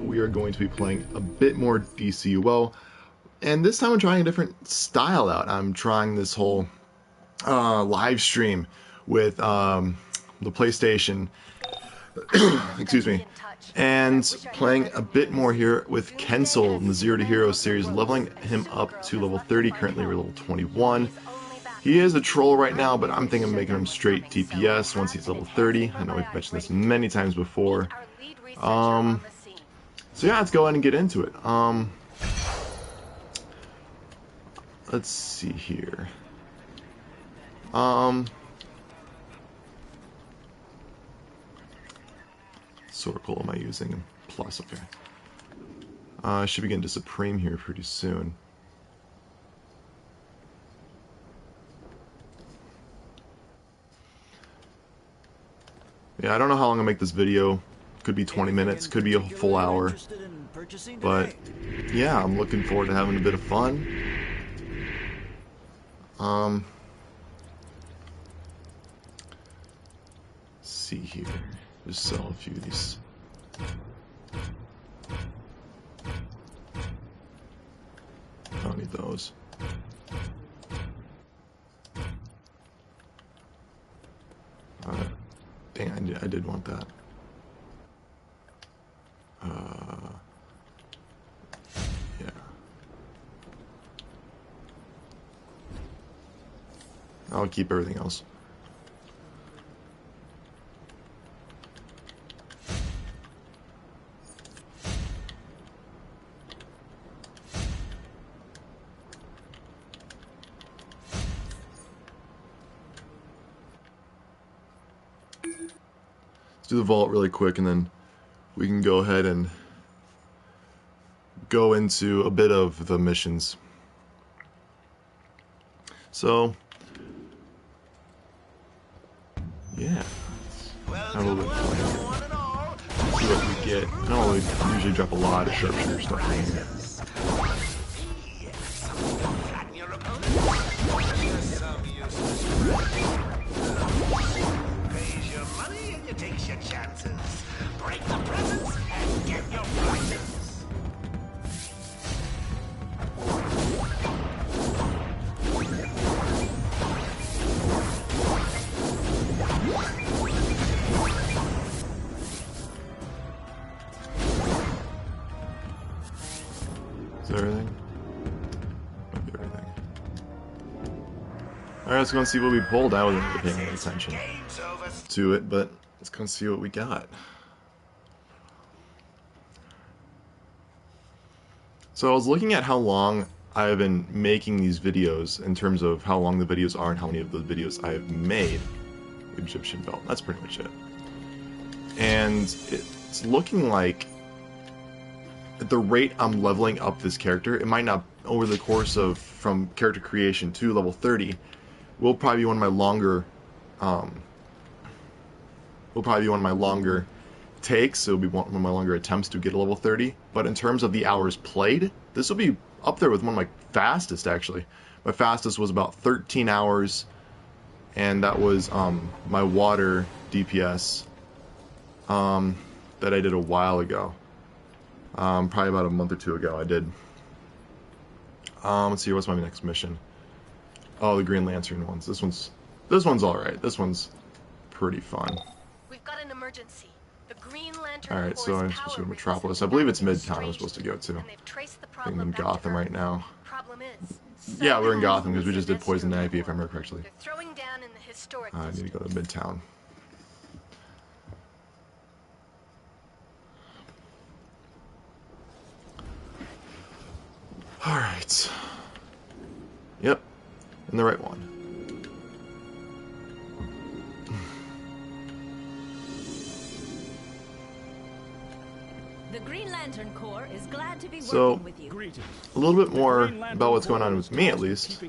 we are going to be playing a bit more DCUO, and this time I'm trying a different style out. I'm trying this whole live stream with the PlayStation, excuse me, and playing a bit more here with Kensel in the Zero to Hero series, leveling him up to level 30. Currently we're level 21. He is a troll right now, but I'm thinking of making him straight DPS once he's level 30. I know we've mentioned this many times before. So yeah, let's go ahead and get into it. Let's see here. Circle am I using? Plus, okay. I should be getting to Supreme here pretty soon. Yeah, I don't know how long I'll make this video. Could be 20 minutes, could be a full hour. But yeah, I'm looking forward to having a bit of fun. Let's see here. Just sell a few of these. I don't need those. Dang, I did want that. Yeah. I'll keep everything else. Do the vault really quick, and then we can go ahead and go into a bit of the missions. So yeah, have a little bit of fun. See what we get. I don't usually drop a lot of sharpshooter stuff in here. Takes your chances. Break the presents and get your prizes. Is that everything? Might be everything. Alright, let's go and see what we pulled. I wasn't really paying any attention to it, but let's go and see what we got. So I was looking at how long I've been making these videos in terms of how long the videos are and how many of those videos I have made. Egyptian belt, that's pretty much it. And it's looking like at the rate I'm leveling up this character, it might not, over the course of from character creation to level 30, will probably be one of my longer takes. It'll be one of my longer attempts to get a level 30. But in terms of the hours played, this will be up there with one of my fastest, actually. My fastest was about 13 hours, and that was my water DPS that I did a while ago. Probably about a month or two ago I did. Let's see, what's my next mission? Oh, the Green Lantern ones. This one's alright. This one's pretty fun. We've got an emergency. The Green Lantern. Alright, so I'm supposed to go to Metropolis. I believe it's Midtown I'm supposed to go to. I think I'm in Gotham right now. Yeah, we're in Gotham because we just did Poison Ivy, if I remember correctly. I need to go to Midtown. Alright. Yep. And the right one. The Green Lantern Corps is glad to be so, working with you. A little bit more about what's going on with me, at least.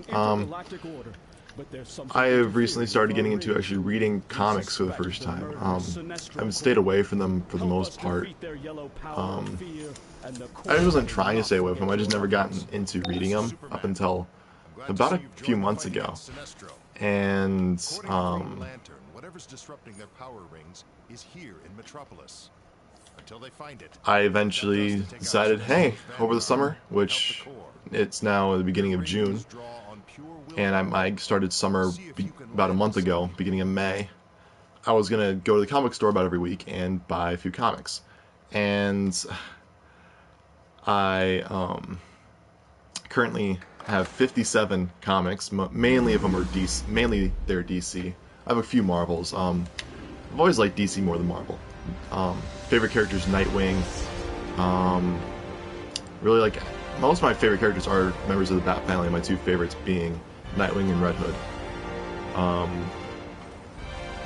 I have recently started getting into actually reading comics for the first time. I've stayed away from them for the most part. I wasn't trying to stay away from them, I just never gotten into reading them up until about a few months ago. And whatever's disrupting their power rings is here in Metropolis. until they find it. I eventually decided, hey, over the summer, which it's now the beginning of June, and I started summer about a month ago, beginning of May. I was gonna go to the comic store about every week and buy a few comics, and I currently have 57 comics. Mainly of them are DC. Mainly they're DC. I have a few Marvels. I've always liked DC more than Marvel. Favorite characters: Nightwing. Really like most of my favorite characters are members of the Bat family. My two favorites being Nightwing and Red Hood.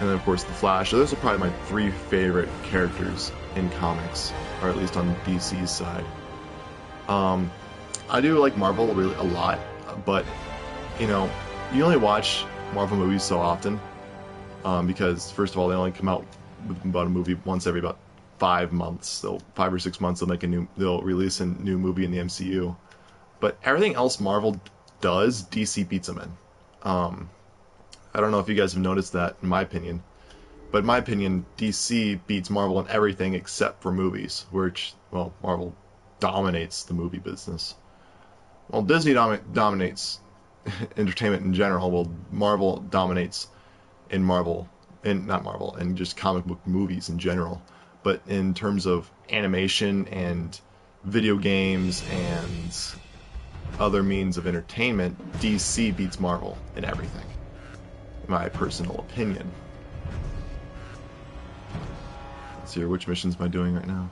And then of course the Flash. So those are probably my three favorite characters in comics, or at least on DC's side. I do like Marvel really a lot, but you know, you only watch Marvel movies so often, because first of all, they only come out with about a movie once every about 5 months. 5 or 6 months they'll release a new movie in the MCU. But everything else Marvel does, DC beats them in. I don't know if you guys have noticed that, in my opinion, but in my opinion, DC beats Marvel in everything except for movies, which, well, Marvel dominates the movie business. Well, Disney dominates entertainment in general. Well, Marvel dominates in in just comic book movies in general. But in terms of animation and video games and other means of entertainment, DC beats Marvel in everything, in my personal opinion. Let's see here, which missions am I doing right now?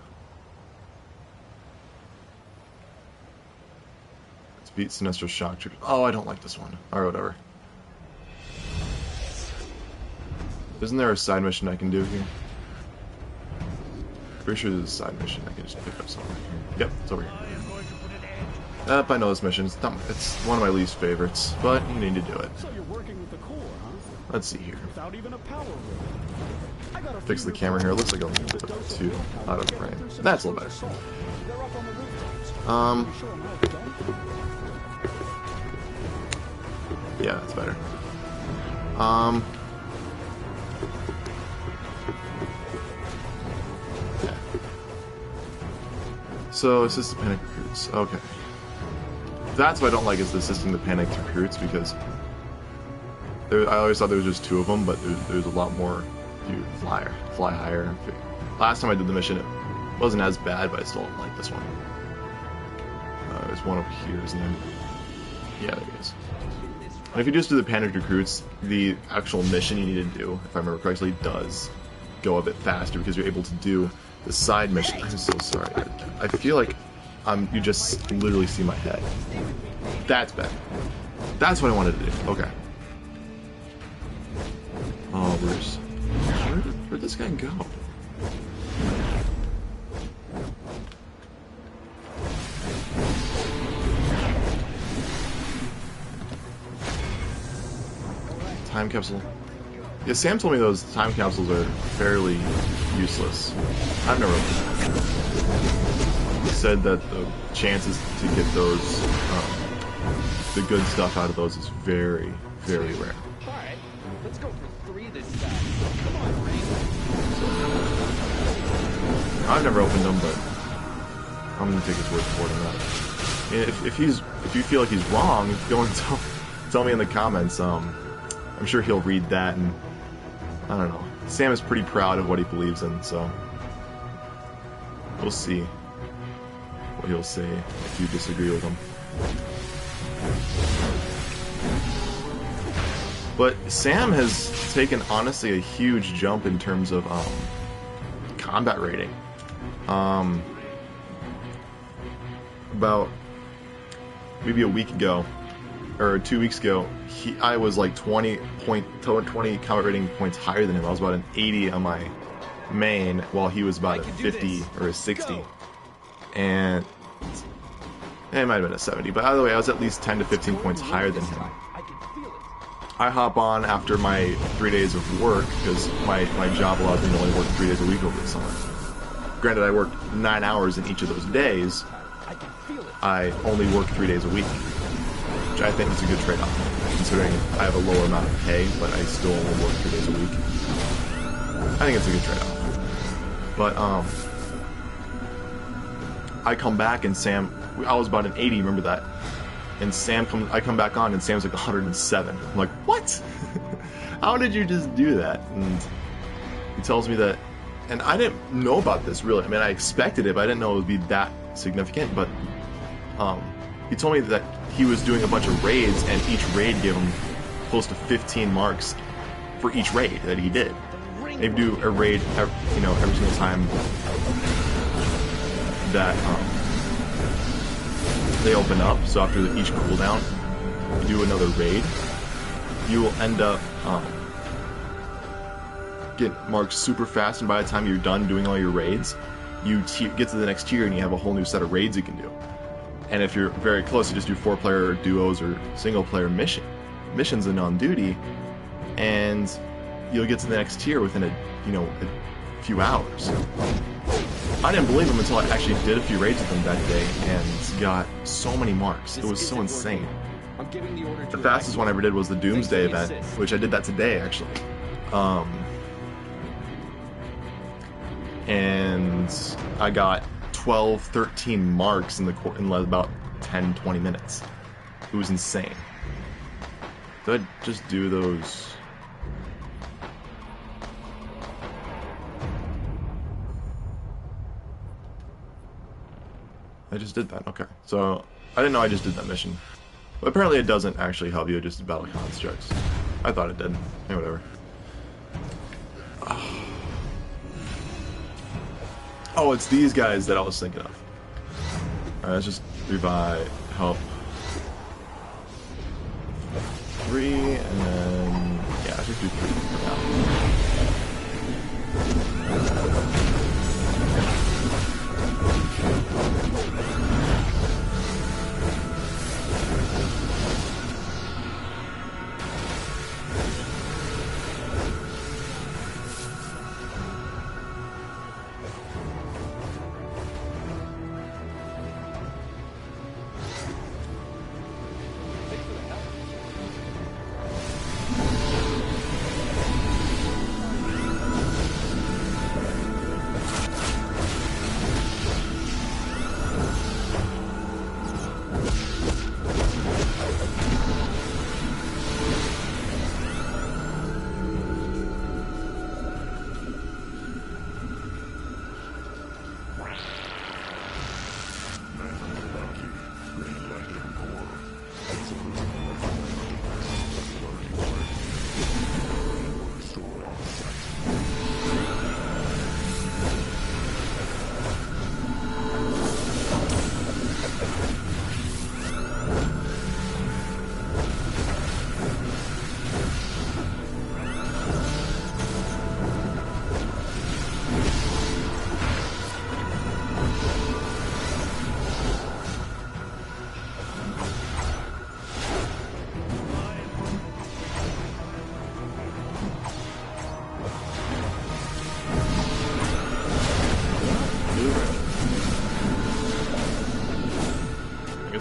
Let's beat Sinestro Shock Troopers. Oh, I don't like this one. Alright, whatever. Isn't there a side mission I can do here? Pretty sure there's a side mission I can just pick up somewhere. Yep, it's over here. Yep, I know this mission. It's one of my least favorites, but you need to do it. So you're working with the Corps, huh? Let's see here. Without even a power room. Fix the camera here. It looks like a little bit too out of frame. That's a little better. Yeah, that's better. Yeah. So, assist the panic recruits. Okay. That's what I don't like, is assisting the panic recruits, because I always thought there was just 2 of them, but there's a lot more. You fly higher. Last time I did the mission, it wasn't as bad, but I still don't like this one. There's one over here, isn't there? Yeah, there it is. And if you just do the panic recruits, the actual mission you need to do, if I remember correctly, does go a bit faster, because you're able to do the side mission. I'm so sorry. I feel like you just literally see my head. That's bad. That's what I wanted to do. Okay. Oh, where'd this guy go? Time capsule. Yeah, Sam told me those time capsules are fairly useless. I've never opened them. He said that the chances to get those, the good stuff out of those is very, very rare. Alright, let's go for 3 this time. Come on, Reed. I've never opened them, but I'm gonna take his word for it on that. If you feel like he's wrong, go and tell me in the comments. I'm sure he'll read that, and I don't know. Sam is pretty proud of what he believes in, so we'll see what he'll say if you disagree with him. But Sam has taken, honestly, a huge jump in terms of combat rating. About maybe a week ago, or 2 weeks ago, I was like 20 combat rating points higher than him. I was about an 80 on my main, while he was about a 50 or a 60. And it might have been a 70, but either way, I was at least 10 to 15 points higher than him. I hop on after my 3 days of work, because my job allows me to only work 3 days a week over the summer. Granted, I worked 9 hours in each of those days. I only work 3 days a week, which I think is a good trade-off, considering I have a lower amount of pay, but I still only work 3 days a week. I think it's a good trade-off. But I come back and Sam, I was about an 80, remember that? And I come back on and Sam's like 107. I'm like, what? How did you just do that? And he tells me that, and I didn't know about this really. I mean, I expected it, but I didn't know it would be that significant. But he told me that he was doing a bunch of raids, and each raid gave him close to 15 marks for each raid that he did. They do a raid, every single time that they open up. So after each cooldown, you do another raid, you will end up get marked super fast, and by the time you're done doing all your raids, you get to the next tier and you have a whole new set of raids you can do. And if you're very close, you just do 4-player duos or single-player missions in on duty, and you'll get to the next tier within a few hours. I didn't believe him until I actually did a few raids with him that day and got so many marks. It was so insane. The fastest one I ever did was the Doomsday event, which I did that today actually. And I got 12, 13 marks in about 10, 20 minutes. It was insane. Did I just do those? I just did that, okay. So, I didn't know I just did that mission. But apparently it doesn't actually help you, just battle constructs. I thought it did. Hey, whatever. Oh, it's these guys that I was thinking of. Alright, let's just revive, help. 3, and then... yeah, let's just do 3 for now.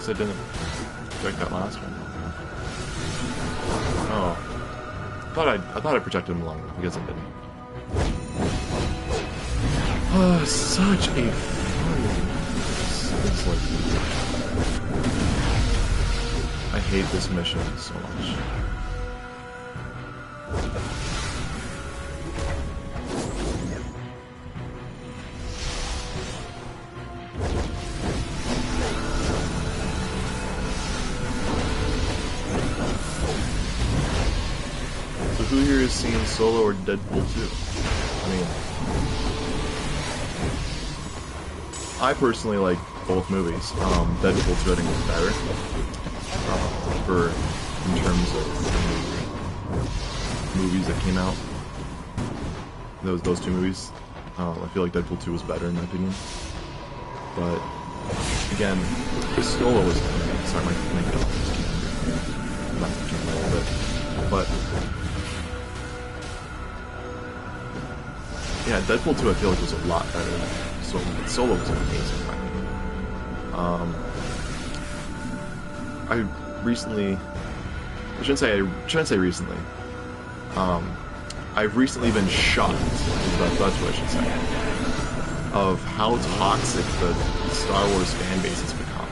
I didn't protect that last one. Oh, I thought I protected him long enough. I guess I didn't. Oh, such a fun. It's like I hate this mission so much. Who here has seen Solo or Deadpool 2? I mean, I personally like both movies. Deadpool 2 I think is better in terms of movies that came out. Those two movies. I feel like Deadpool 2 was better in my opinion. But again, Solo was sorry, my dog just came a little bit, but. Yeah, Deadpool 2 I feel like was a lot better than Solo. Solo was amazing. I shouldn't say recently. I've recently been shocked, that's what I should say, of how toxic the Star Wars fan base has become.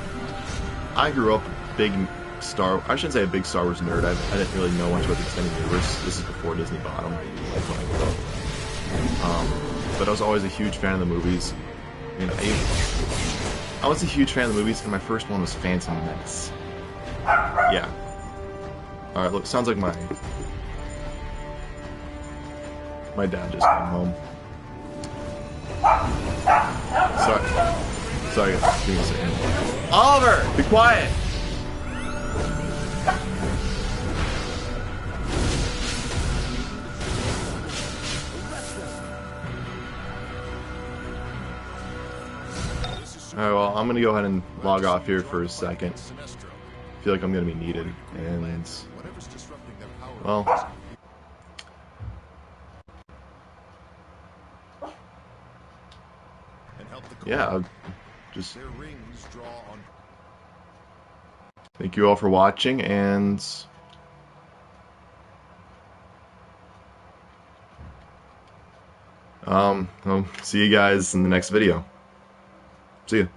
I grew up I shouldn't say a big Star Wars nerd. I didn't really know much about the extended universe. This is before Disney bought them, like when I grew up. But I was always a huge fan of the movies. You know, I was a huge fan of the movies, and my first one was Phantom Menace. Yeah. Alright, look, sounds like my dad just came home. Sorry, give me a second. Oliver, be quiet! Alright, well, I'm gonna go ahead and log off here for a second. I feel like I'm gonna be needed, and well, yeah, just thank you all for watching, and I'll see you guys in the next video. See ya.